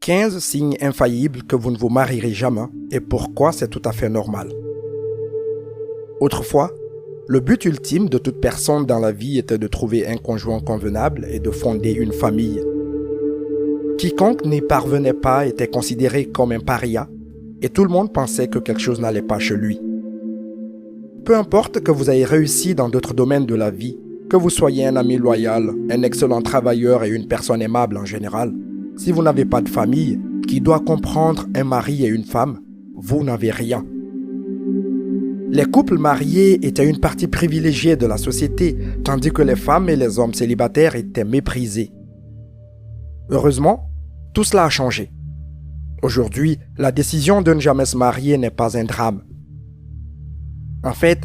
15 signes infaillibles que vous ne vous marierez jamais et pourquoi c'est tout à fait normal. Autrefois, le but ultime de toute personne dans la vie était de trouver un conjoint convenable et de fonder une famille. Quiconque n'y parvenait pas était considéré comme un paria et tout le monde pensait que quelque chose n'allait pas chez lui. Peu importe que vous ayez réussi dans d'autres domaines de la vie, que vous soyez un ami loyal, un excellent travailleur et une personne aimable en général, si vous n'avez pas de famille qui doit comprendre un mari et une femme, vous n'avez rien. Les couples mariés étaient une partie privilégiée de la société, tandis que les femmes et les hommes célibataires étaient méprisés. Heureusement, tout cela a changé. Aujourd'hui, la décision de ne jamais se marier n'est pas un drame. En fait,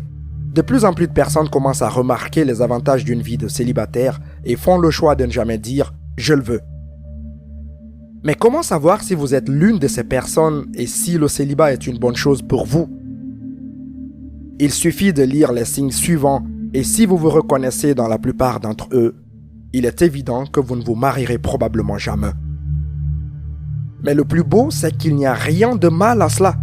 de plus en plus de personnes commencent à remarquer les avantages d'une vie de célibataire et font le choix de ne jamais dire « je le veux ». Mais comment savoir si vous êtes l'une de ces personnes et si le célibat est une bonne chose pour vous? Il suffit de lire les signes suivants et si vous vous reconnaissez dans la plupart d'entre eux, il est évident que vous ne vous marierez probablement jamais. Mais le plus beau, c'est qu'il n'y a rien de mal à cela.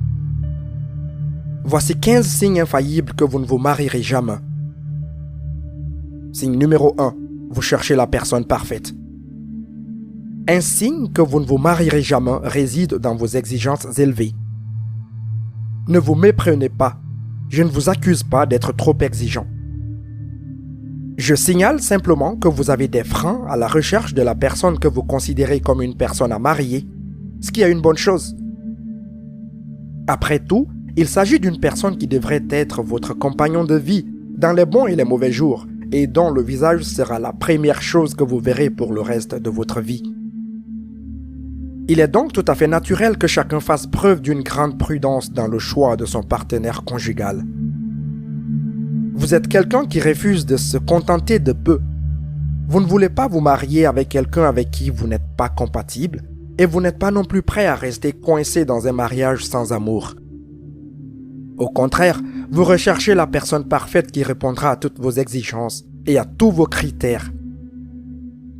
Voici 15 signes infaillibles que vous ne vous marierez jamais. Signe numéro 1. Vous cherchez la personne parfaite. Un signe que vous ne vous marierez jamais réside dans vos exigences élevées. Ne vous méprenez pas. Je ne vous accuse pas d'être trop exigeant. Je signale simplement que vous avez des freins à la recherche de la personne que vous considérez comme une personne à marier, ce qui est une bonne chose. Après tout, il s'agit d'une personne qui devrait être votre compagnon de vie dans les bons et les mauvais jours et dont le visage sera la première chose que vous verrez pour le reste de votre vie. Il est donc tout à fait naturel que chacun fasse preuve d'une grande prudence dans le choix de son partenaire conjugal. Vous êtes quelqu'un qui refuse de se contenter de peu. Vous ne voulez pas vous marier avec quelqu'un avec qui vous n'êtes pas compatible et vous n'êtes pas non plus prêt à rester coincé dans un mariage sans amour. Au contraire, vous recherchez la personne parfaite qui répondra à toutes vos exigences et à tous vos critères.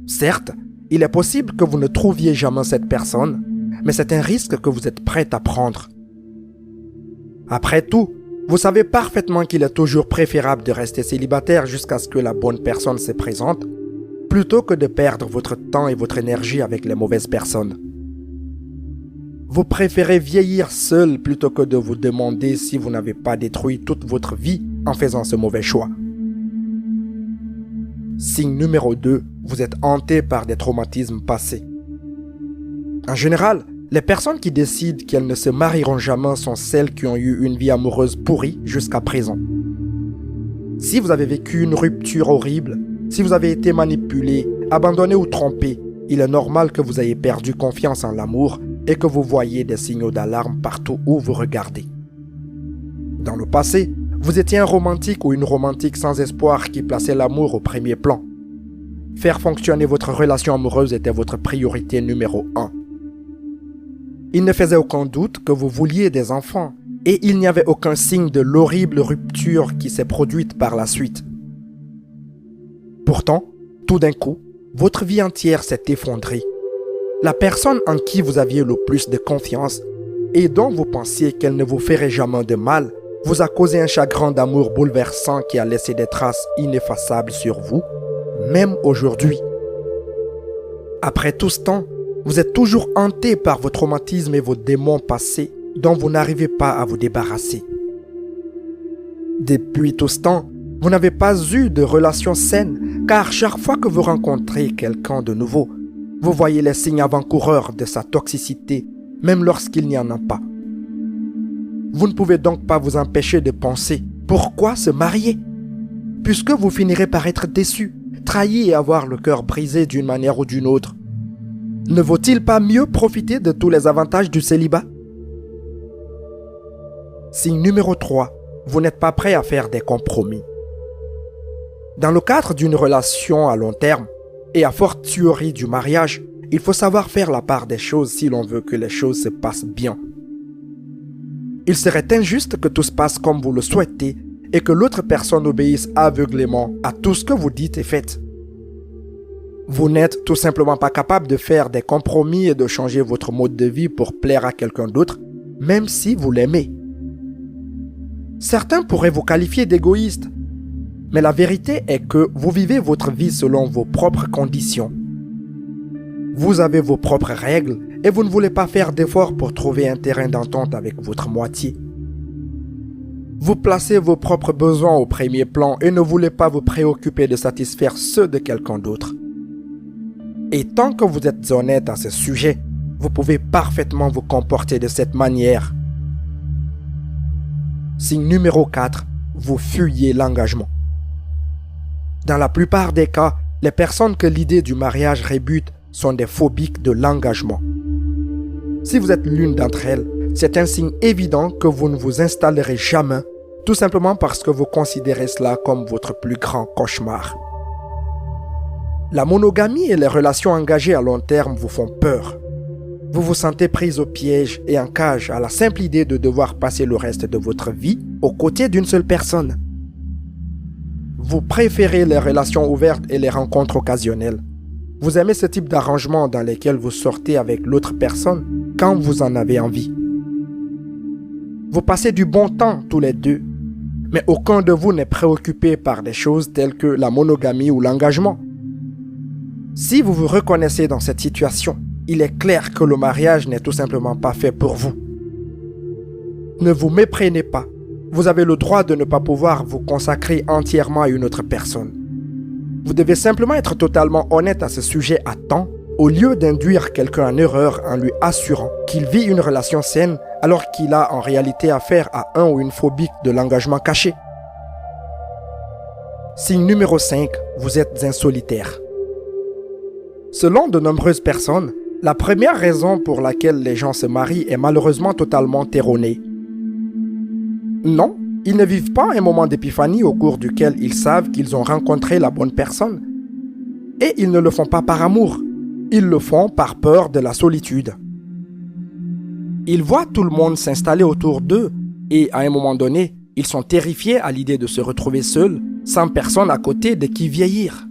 Certes, il est possible que vous ne trouviez jamais cette personne, mais c'est un risque que vous êtes prêt à prendre. Après tout, vous savez parfaitement qu'il est toujours préférable de rester célibataire jusqu'à ce que la bonne personne se présente, plutôt que de perdre votre temps et votre énergie avec les mauvaises personnes. Vous préférez vieillir seul plutôt que de vous demander si vous n'avez pas détruit toute votre vie en faisant ce mauvais choix. Signe numéro 2, vous êtes hanté par des traumatismes passés. En général, les personnes qui décident qu'elles ne se marieront jamais sont celles qui ont eu une vie amoureuse pourrie jusqu'à présent. Si vous avez vécu une rupture horrible, si vous avez été manipulé, abandonné ou trompé, il est normal que vous ayez perdu confiance en l'amour et que vous voyez des signaux d'alarme partout où vous regardez. Dans le passé, vous étiez un romantique ou une romantique sans espoir qui plaçait l'amour au premier plan. Faire fonctionner votre relation amoureuse était votre priorité numéro 1. Il ne faisait aucun doute que vous vouliez des enfants et il n'y avait aucun signe de l'horrible rupture qui s'est produite par la suite. Pourtant, tout d'un coup, votre vie entière s'est effondrée. La personne en qui vous aviez le plus de confiance et dont vous pensiez qu'elle ne vous ferait jamais de mal vous a causé un chagrin d'amour bouleversant qui a laissé des traces ineffaçables sur vous, même aujourd'hui. Après tout ce temps, vous êtes toujours hanté par vos traumatismes et vos démons passés dont vous n'arrivez pas à vous débarrasser. Depuis tout ce temps, vous n'avez pas eu de relation saine car chaque fois que vous rencontrez quelqu'un de nouveau, vous voyez les signes avant-coureurs de sa toxicité, même lorsqu'il n'y en a pas. Vous ne pouvez donc pas vous empêcher de penser « Pourquoi se marier ?» puisque vous finirez par être déçu, trahi et avoir le cœur brisé d'une manière ou d'une autre. Ne vaut-il pas mieux profiter de tous les avantages du célibat? Signe numéro 3. Vous n'êtes pas prêt à faire des compromis. Dans le cadre d'une relation à long terme, et a fortiori du mariage, il faut savoir faire la part des choses si l'on veut que les choses se passent bien. Il serait injuste que tout se passe comme vous le souhaitez et que l'autre personne obéisse aveuglément à tout ce que vous dites et faites. Vous n'êtes tout simplement pas capable de faire des compromis et de changer votre mode de vie pour plaire à quelqu'un d'autre, même si vous l'aimez. Certains pourraient vous qualifier d'égoïste, mais la vérité est que vous vivez votre vie selon vos propres conditions. Vous avez vos propres règles et vous ne voulez pas faire d'efforts pour trouver un terrain d'entente avec votre moitié. Vous placez vos propres besoins au premier plan et ne voulez pas vous préoccuper de satisfaire ceux de quelqu'un d'autre. Et tant que vous êtes honnête à ce sujet, vous pouvez parfaitement vous comporter de cette manière. Signe numéro 4, vous fuyez l'engagement. Dans la plupart des cas, les personnes que l'idée du mariage rebute sont des phobiques de l'engagement. Si vous êtes l'une d'entre elles, c'est un signe évident que vous ne vous installerez jamais, tout simplement parce que vous considérez cela comme votre plus grand cauchemar. La monogamie et les relations engagées à long terme vous font peur. Vous vous sentez prise au piège et en cage à la simple idée de devoir passer le reste de votre vie aux côtés d'une seule personne. Vous préférez les relations ouvertes et les rencontres occasionnelles. Vous aimez ce type d'arrangement dans lesquels vous sortez avec l'autre personne quand vous en avez envie. Vous passez du bon temps tous les deux, mais aucun de vous n'est préoccupé par des choses telles que la monogamie ou l'engagement. Si vous vous reconnaissez dans cette situation, il est clair que le mariage n'est tout simplement pas fait pour vous. Ne vous méprenez pas. Vous avez le droit de ne pas pouvoir vous consacrer entièrement à une autre personne. Vous devez simplement être totalement honnête à ce sujet à temps, au lieu d'induire quelqu'un en erreur en lui assurant qu'il vit une relation saine alors qu'il a en réalité affaire à un ou une phobique de l'engagement caché. Signe numéro 5, vous êtes un solitaire. Selon de nombreuses personnes, la première raison pour laquelle les gens se marient est malheureusement totalement erronée. Non, ils ne vivent pas un moment d'épiphanie au cours duquel ils savent qu'ils ont rencontré la bonne personne. Et ils ne le font pas par amour, ils le font par peur de la solitude. Ils voient tout le monde s'installer autour d'eux et à un moment donné, ils sont terrifiés à l'idée de se retrouver seuls, sans personne à côté de qui vieillir.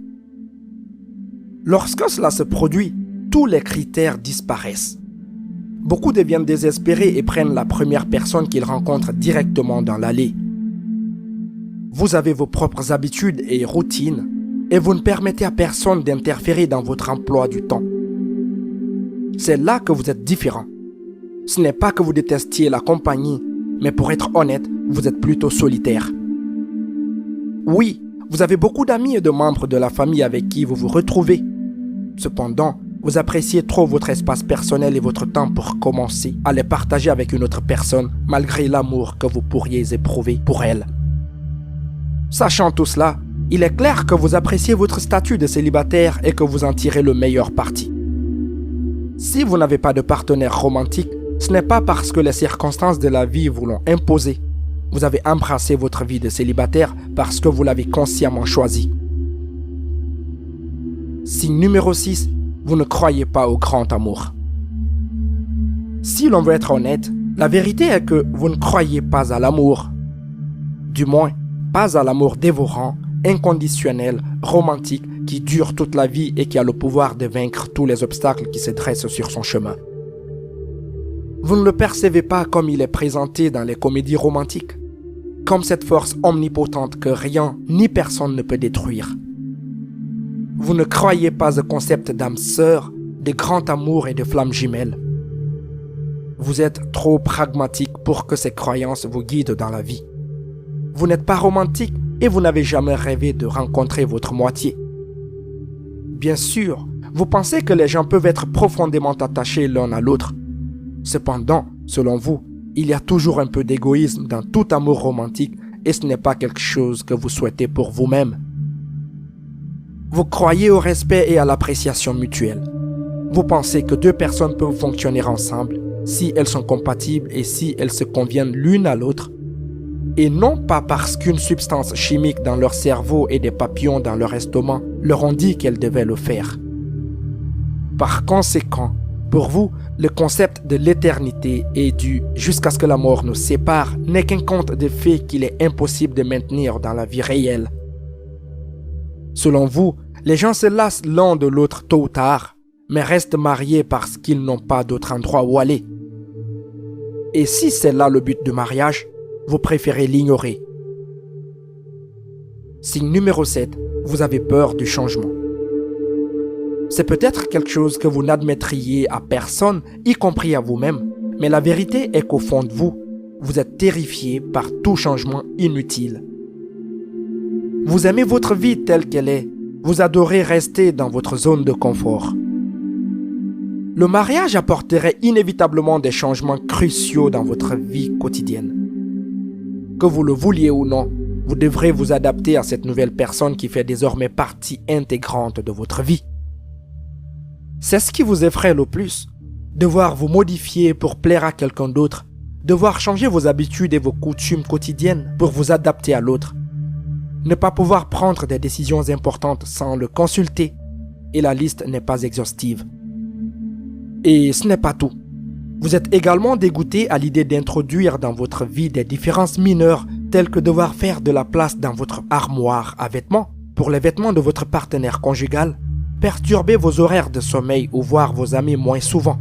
Lorsque cela se produit, tous les critères disparaissent. Beaucoup deviennent désespérés et prennent la première personne qu'ils rencontrent directement dans l'allée. Vous avez vos propres habitudes et routines et vous ne permettez à personne d'interférer dans votre emploi du temps. C'est là que vous êtes différent. Ce n'est pas que vous détestiez la compagnie, mais pour être honnête, vous êtes plutôt solitaire. Oui, vous avez beaucoup d'amis et de membres de la famille avec qui vous vous retrouvez. Cependant, vous appréciez trop votre espace personnel et votre temps pour commencer à les partager avec une autre personne malgré l'amour que vous pourriez éprouver pour elle. Sachant tout cela, il est clair que vous appréciez votre statut de célibataire et que vous en tirez le meilleur parti. Si vous n'avez pas de partenaire romantique, ce n'est pas parce que les circonstances de la vie vous l'ont imposé. Vous avez embrassé votre vie de célibataire parce que vous l'avez consciemment choisi. Signe numéro 6, vous ne croyez pas au grand amour. Si l'on veut être honnête, la vérité est que vous ne croyez pas à l'amour. Du moins, pas à l'amour dévorant, inconditionnel, romantique, qui dure toute la vie et qui a le pouvoir de vaincre tous les obstacles qui se dressent sur son chemin. Vous ne le percevez pas comme il est présenté dans les comédies romantiques, comme cette force omnipotente que rien ni personne ne peut détruire. Vous ne croyez pas au concept d'âme sœur, de grand amour et de flamme jumelle. Vous êtes trop pragmatique pour que ces croyances vous guident dans la vie. Vous n'êtes pas romantique et vous n'avez jamais rêvé de rencontrer votre moitié. Bien sûr, vous pensez que les gens peuvent être profondément attachés l'un à l'autre. Cependant, selon vous, il y a toujours un peu d'égoïsme dans tout amour romantique et ce n'est pas quelque chose que vous souhaitez pour vous-même. Vous croyez au respect et à l'appréciation mutuelle. Vous pensez que deux personnes peuvent fonctionner ensemble si elles sont compatibles et si elles se conviennent l'une à l'autre. Et non pas parce qu'une substance chimique dans leur cerveau et des papillons dans leur estomac leur ont dit qu'elles devaient le faire. Par conséquent, pour vous, le concept de l'éternité et du « jusqu'à ce que la mort nous sépare » n'est qu'un conte de fées qu'il est impossible de maintenir dans la vie réelle. Selon vous, Les gens se lassent l'un de l'autre tôt ou tard, mais restent mariés parce qu'ils n'ont pas d'autre endroit où aller. Et si c'est là le but du mariage, vous préférez l'ignorer. Signe numéro 7, vous avez peur du changement. C'est peut-être quelque chose que vous n'admettriez à personne, y compris à vous-même, mais la vérité est qu'au fond de vous, vous êtes terrifié par tout changement inutile. Vous aimez votre vie telle qu'elle est, vous adorez rester dans votre zone de confort. Le mariage apporterait inévitablement des changements cruciaux dans votre vie quotidienne. Que vous le vouliez ou non, vous devrez vous adapter à cette nouvelle personne qui fait désormais partie intégrante de votre vie. C'est ce qui vous effraie le plus, devoir vous modifier pour plaire à quelqu'un d'autre, devoir changer vos habitudes et vos coutumes quotidiennes pour vous adapter à l'autre, ne pas pouvoir prendre des décisions importantes sans le consulter, et la liste n'est pas exhaustive. Et ce n'est pas tout. Vous êtes également dégoûté à l'idée d'introduire dans votre vie des différences mineures telles que devoir faire de la place dans votre armoire à vêtements pour les vêtements de votre partenaire conjugal, perturber vos horaires de sommeil ou voir vos amis moins souvent.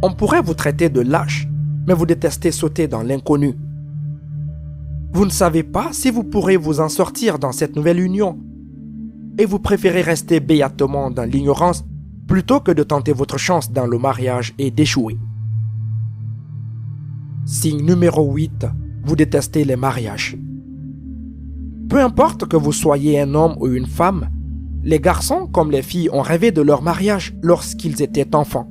On pourrait vous traiter de lâche, mais vous détestez sauter dans l'inconnu. Vous ne savez pas si vous pourrez vous en sortir dans cette nouvelle union et vous préférez rester béatement dans l'ignorance plutôt que de tenter votre chance dans le mariage et d'échouer. Signe numéro 8, vous détestez les mariages. Peu importe que vous soyez un homme ou une femme, les garçons comme les filles ont rêvé de leur mariage lorsqu'ils étaient enfants.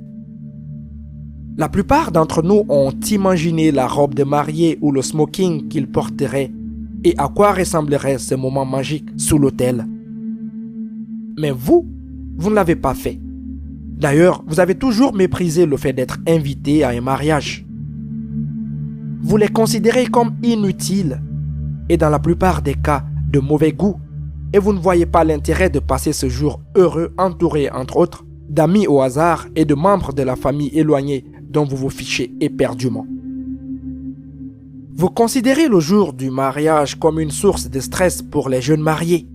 La plupart d'entre nous ont imaginé la robe de mariée ou le smoking qu'ils porteraient et à quoi ressemblerait ce moment magique sous l'autel. Mais vous ne l'avez pas fait. D'ailleurs, vous avez toujours méprisé le fait d'être invité à un mariage. Vous les considérez comme inutiles et dans la plupart des cas de mauvais goût et vous ne voyez pas l'intérêt de passer ce jour heureux entouré entre autres d'amis au hasard et de membres de la famille éloignés dont vous vous fichez éperdument. Vous considérez le jour du mariage comme une source de stress pour les jeunes mariés.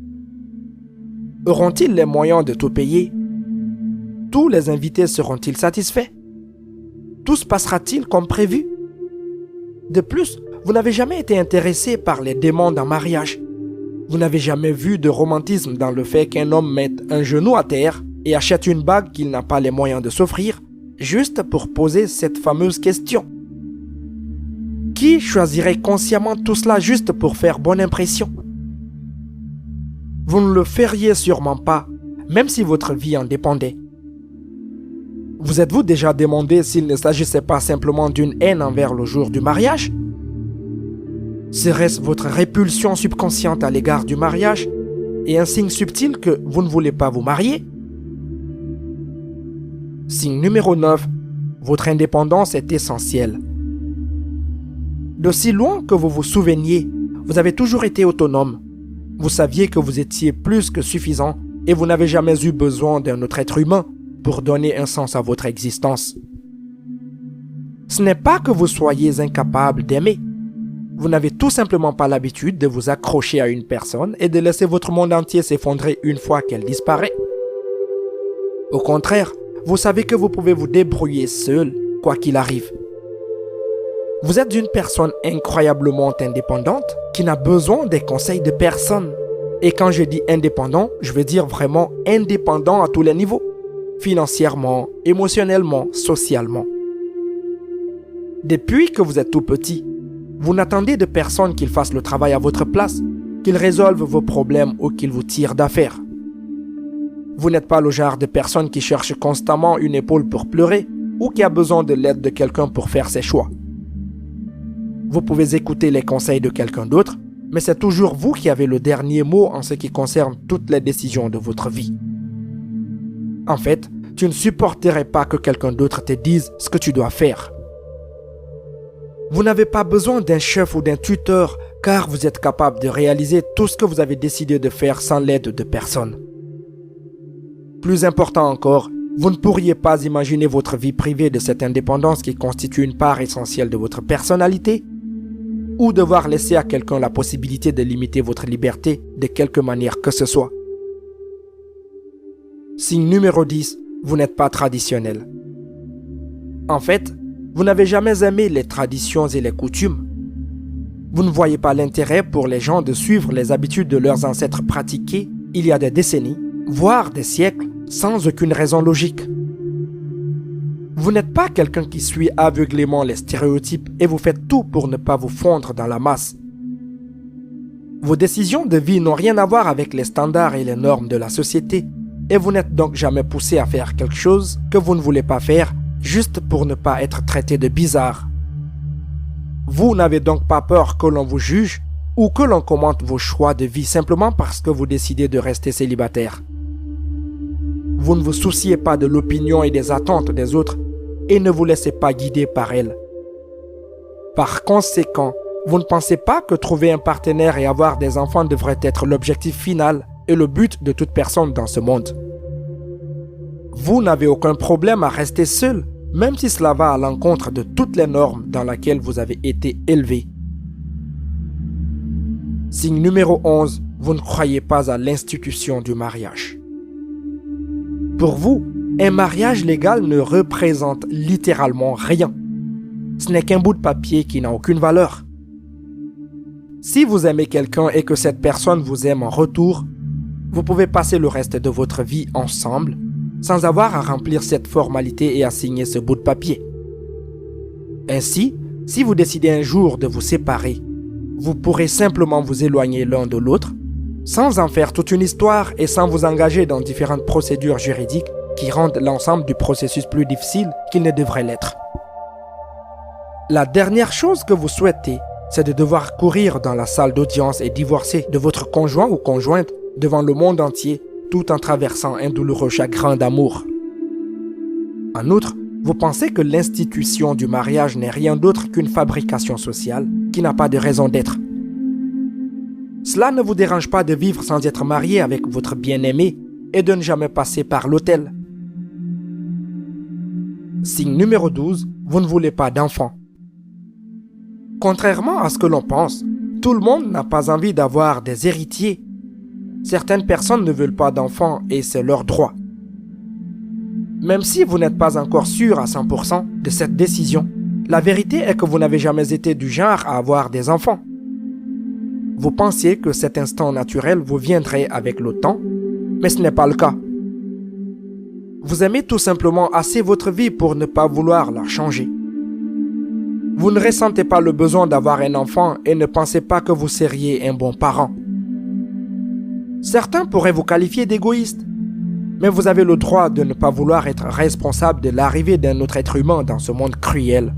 Auront-ils les moyens de tout payer? Tous les invités seront-ils satisfaits? Tout se passera-t-il comme prévu? De plus, vous n'avez jamais été intéressé par les demandes en mariage. Vous n'avez jamais vu de romantisme dans le fait qu'un homme mette un genou à terre et achète une bague qu'il n'a pas les moyens de s'offrir, juste pour poser cette fameuse question. Qui choisirait consciemment tout cela juste pour faire bonne impression? Vous ne le feriez sûrement pas, même si votre vie en dépendait. Vous êtes-vous déjà demandé s'il ne s'agissait pas simplement d'une haine envers le jour du mariage? Serait-ce votre répulsion subconsciente à l'égard du mariage et un signe subtil que vous ne voulez pas vous marier? Signe numéro 9, votre indépendance est essentielle. D'aussi loin que vous vous souveniez, vous avez toujours été autonome. Vous saviez que vous étiez plus que suffisant et vous n'avez jamais eu besoin d'un autre être humain pour donner un sens à votre existence. Ce n'est pas que vous soyez incapable d'aimer. Vous n'avez tout simplement pas l'habitude de vous accrocher à une personne et de laisser votre monde entier s'effondrer une fois qu'elle disparaît. Au contraire, vous savez que vous pouvez vous débrouiller seul, quoi qu'il arrive. Vous êtes une personne incroyablement indépendante qui n'a besoin des conseils de personne. Et quand je dis indépendant, je veux dire vraiment indépendant à tous les niveaux. Financièrement, émotionnellement, socialement. Depuis que vous êtes tout petit, vous n'attendez de personne qu'ils fassent le travail à votre place, qu'ils résolvent vos problèmes ou qu'ils vous tirent d'affaire. Vous n'êtes pas le genre de personne qui cherche constamment une épaule pour pleurer ou qui a besoin de l'aide de quelqu'un pour faire ses choix. Vous pouvez écouter les conseils de quelqu'un d'autre, mais c'est toujours vous qui avez le dernier mot en ce qui concerne toutes les décisions de votre vie. En fait, tu ne supporterais pas que quelqu'un d'autre te dise ce que tu dois faire. Vous n'avez pas besoin d'un chef ou d'un tuteur car vous êtes capable de réaliser tout ce que vous avez décidé de faire sans l'aide de personne. Plus important encore, vous ne pourriez pas imaginer votre vie privée de cette indépendance qui constitue une part essentielle de votre personnalité ou devoir laisser à quelqu'un la possibilité de limiter votre liberté de quelque manière que ce soit. Signe numéro 10, vous n'êtes pas traditionnel. En fait, vous n'avez jamais aimé les traditions et les coutumes. Vous ne voyez pas l'intérêt pour les gens de suivre les habitudes de leurs ancêtres pratiquées il y a des décennies, voire des siècles, sans aucune raison logique. Vous n'êtes pas quelqu'un qui suit aveuglément les stéréotypes et vous faites tout pour ne pas vous fondre dans la masse. Vos décisions de vie n'ont rien à voir avec les standards et les normes de la société et vous n'êtes donc jamais poussé à faire quelque chose que vous ne voulez pas faire juste pour ne pas être traité de bizarre. Vous n'avez donc pas peur que l'on vous juge ou que l'on commente vos choix de vie simplement parce que vous décidez de rester célibataire. Vous ne vous souciez pas de l'opinion et des attentes des autres et ne vous laissez pas guider par elles. Par conséquent, vous ne pensez pas que trouver un partenaire et avoir des enfants devrait être l'objectif final et le but de toute personne dans ce monde. Vous n'avez aucun problème à rester seul, même si cela va à l'encontre de toutes les normes dans lesquelles vous avez été élevé. Signe numéro 11, vous ne croyez pas à l'institution du mariage. Pour vous, un mariage légal ne représente littéralement rien. Ce n'est qu'un bout de papier qui n'a aucune valeur. Si vous aimez quelqu'un et que cette personne vous aime en retour, vous pouvez passer le reste de votre vie ensemble sans avoir à remplir cette formalité et à signer ce bout de papier. Ainsi, si vous décidez un jour de vous séparer, vous pourrez simplement vous éloigner l'un de l'autre sans en faire toute une histoire et sans vous engager dans différentes procédures juridiques qui rendent l'ensemble du processus plus difficile qu'il ne devrait l'être. La dernière chose que vous souhaitez, c'est de devoir courir dans la salle d'audience et divorcer de votre conjoint ou conjointe devant le monde entier tout en traversant un douloureux chagrin d'amour. En outre, vous pensez que l'institution du mariage n'est rien d'autre qu'une fabrication sociale qui n'a pas de raison d'être. Cela ne vous dérange pas de vivre sans être marié avec votre bien-aimé et de ne jamais passer par l'autel. Signe numéro 12, vous ne voulez pas d'enfants. Contrairement à ce que l'on pense, tout le monde n'a pas envie d'avoir des héritiers. Certaines personnes ne veulent pas d'enfants et c'est leur droit. Même si vous n'êtes pas encore sûr à 100% de cette décision, la vérité est que vous n'avez jamais été du genre à avoir des enfants. Vous pensiez que cet instant naturel vous viendrait avec le temps, mais ce n'est pas le cas. Vous aimez tout simplement assez votre vie pour ne pas vouloir la changer. Vous ne ressentez pas le besoin d'avoir un enfant et ne pensez pas que vous seriez un bon parent. Certains pourraient vous qualifier d'égoïste, mais vous avez le droit de ne pas vouloir être responsable de l'arrivée d'un autre être humain dans ce monde cruel.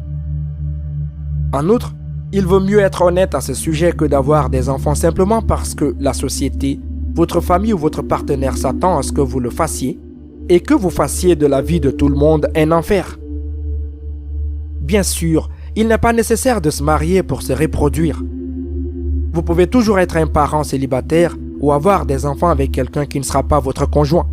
En outre, il vaut mieux être honnête à ce sujet que d'avoir des enfants simplement parce que la société, votre famille ou votre partenaire s'attend à ce que vous le fassiez et que vous fassiez de la vie de tout le monde un enfer. Bien sûr, il n'est pas nécessaire de se marier pour se reproduire. Vous pouvez toujours être un parent célibataire ou avoir des enfants avec quelqu'un qui ne sera pas votre conjoint.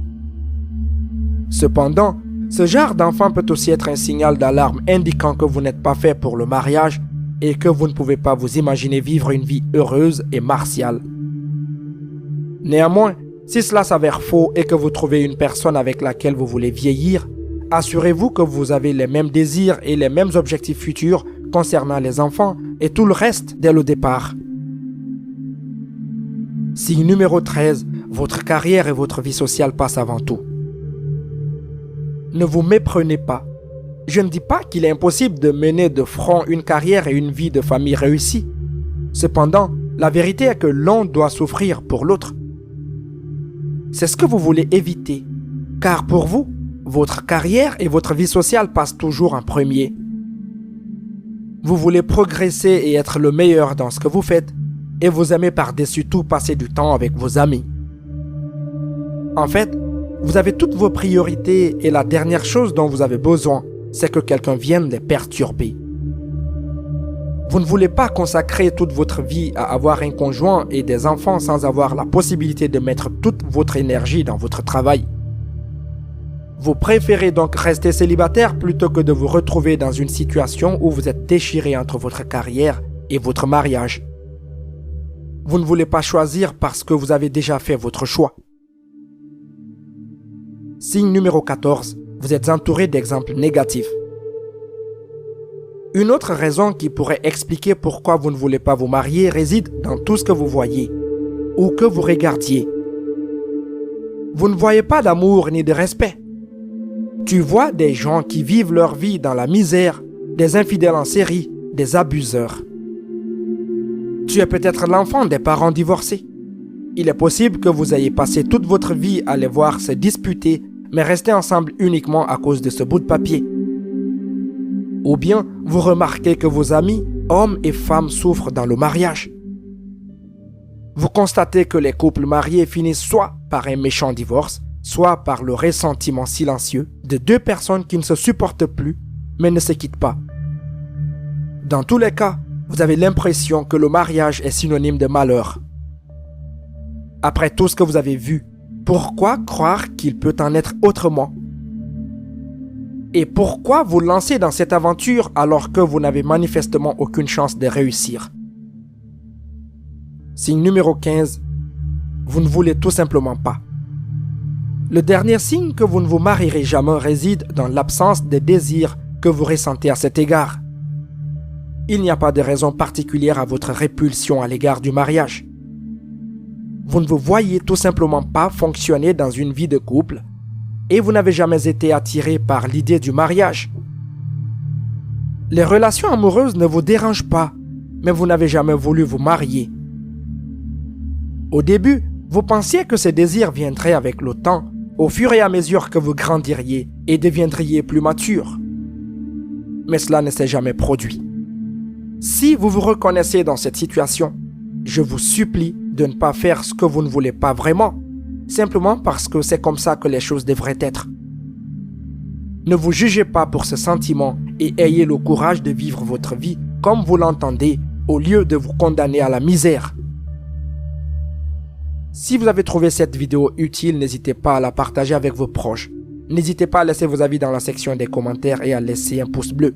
Cependant, ce genre d'enfant peut aussi être un signal d'alarme indiquant que vous n'êtes pas fait pour le mariage et que vous ne pouvez pas vous imaginer vivre une vie heureuse et martiale. Néanmoins, si cela s'avère faux et que vous trouvez une personne avec laquelle vous voulez vieillir, assurez-vous que vous avez les mêmes désirs et les mêmes objectifs futurs concernant les enfants et tout le reste dès le départ. Signe numéro 13, votre carrière et votre vie sociale passent avant tout. Ne vous méprenez pas. Je ne dis pas qu'il est impossible de mener de front une carrière et une vie de famille réussie. Cependant, la vérité est que l'un doit souffrir pour l'autre. C'est ce que vous voulez éviter, car pour vous, votre carrière et votre vie sociale passent toujours en premier. Vous voulez progresser et être le meilleur dans ce que vous faites, et vous aimez par-dessus tout passer du temps avec vos amis. En fait, vous avez toutes vos priorités et la dernière chose dont vous avez besoin, c'est que quelqu'un vienne les perturber. Vous ne voulez pas consacrer toute votre vie à avoir un conjoint et des enfants sans avoir la possibilité de mettre toute votre énergie dans votre travail. Vous préférez donc rester célibataire plutôt que de vous retrouver dans une situation où vous êtes déchiré entre votre carrière et votre mariage. Vous ne voulez pas choisir parce que vous avez déjà fait votre choix. Signe numéro 14, vous êtes entouré d'exemples négatifs. Une autre raison qui pourrait expliquer pourquoi vous ne voulez pas vous marier réside dans tout ce que vous voyez ou que vous regardiez. Vous ne voyez pas d'amour ni de respect. Tu vois des gens qui vivent leur vie dans la misère, des infidèles en série, des abuseurs. Tu es peut-être l'enfant des parents divorcés. Il est possible que vous ayez passé toute votre vie à les voir se disputer, mais rester ensemble uniquement à cause de ce bout de papier. Ou bien vous remarquez que vos amis, hommes et femmes, souffrent dans le mariage. Vous constatez que les couples mariés finissent soit par un méchant divorce, soit par le ressentiment silencieux de deux personnes qui ne se supportent plus, mais ne se quittent pas. Dans tous les cas, vous avez l'impression que le mariage est synonyme de malheur. Après tout ce que vous avez vu, pourquoi croire qu'il peut en être autrement? Et pourquoi vous lancer dans cette aventure alors que vous n'avez manifestement aucune chance de réussir? Signe numéro 15, vous ne voulez tout simplement pas. Le dernier signe que vous ne vous marierez jamais réside dans l'absence de désir que vous ressentez à cet égard. Il n'y a pas de raison particulière à votre répulsion à l'égard du mariage. Vous ne vous voyez tout simplement pas fonctionner dans une vie de couple et vous n'avez jamais été attiré par l'idée du mariage. Les relations amoureuses ne vous dérangent pas, mais vous n'avez jamais voulu vous marier. Au début, vous pensiez que ces désirs viendraient avec le temps, au fur et à mesure que vous grandiriez et deviendriez plus mature. Mais cela ne s'est jamais produit. Si vous vous reconnaissez dans cette situation, je vous supplie de ne pas faire ce que vous ne voulez pas vraiment, simplement parce que c'est comme ça que les choses devraient être. Ne vous jugez pas pour ce sentiment et ayez le courage de vivre votre vie comme vous l'entendez au lieu de vous condamner à la misère. Si vous avez trouvé cette vidéo utile, n'hésitez pas à la partager avec vos proches. N'hésitez pas à laisser vos avis dans la section des commentaires et à laisser un pouce bleu.